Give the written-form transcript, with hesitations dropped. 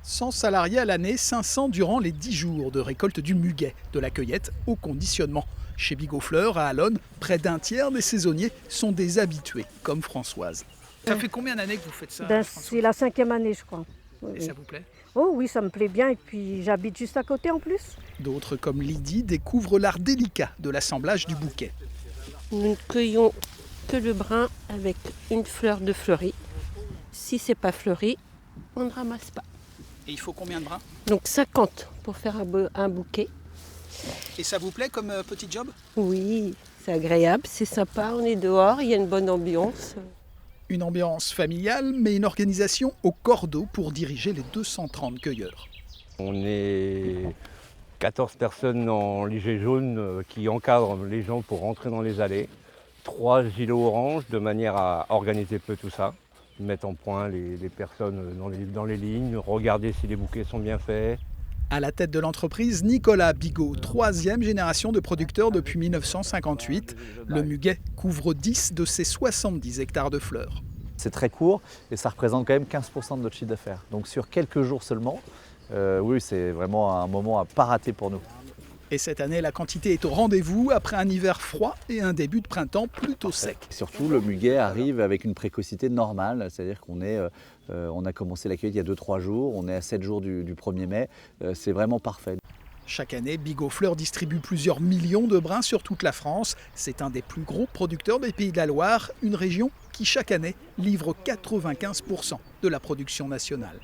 100 salariés à l'année, 500 durant les 10 jours de récolte du muguet, de la cueillette au conditionnement. Chez Bigot Fleurs, à Allonne, près d'un tiers des saisonniers sont des habitués, comme Françoise. Ça fait combien d'années que vous faites ça, Françoise? C'est la 5e année, je crois. Oui, Et oui. ça vous plaît? Oh oui, ça me plaît bien et puis j'habite juste à côté en plus. D'autres, comme Lydie, découvrent l'art délicat de l'assemblage du bouquet. Nous ne cueillons que le brun avec une fleur de fleuri. Si c'est pas fleuri, on ne ramasse pas. Et il faut combien de brins? Donc 50 pour faire un bouquet. Et ça vous plaît comme petit job? Oui, c'est agréable, c'est sympa, on est dehors, il y a une bonne ambiance. Une ambiance familiale, mais une organisation au cordeau pour diriger les 230 cueilleurs. On est 14 personnes en liget jaune qui encadrent les gens pour rentrer dans les allées. 3 gilets orange de manière à organiser peu tout ça. Mettre en point les personnes dans les lignes, regarder si les bouquets sont bien faits. À la tête de l'entreprise, Nicolas Bigot, 3e génération de producteurs depuis 1958. Le muguet couvre 10 de ses 70 hectares de fleurs. C'est très court et ça représente quand même 15% de notre chiffre d'affaires. Donc sur quelques jours seulement, oui, c'est vraiment un moment à ne pas rater pour nous. Et cette année, la quantité est au rendez-vous après un hiver froid et un début de printemps plutôt sec. Surtout, le muguet arrive avec une précocité normale, c'est-à-dire qu'on on a commencé la cueillette il y a 2-3 jours, on est à 7 jours du 1er mai, c'est vraiment parfait. Chaque année, Bigot Fleurs distribue plusieurs millions de brins sur toute la France. C'est un des plus gros producteurs des Pays de la Loire, une région qui chaque année livre 95% de la production nationale.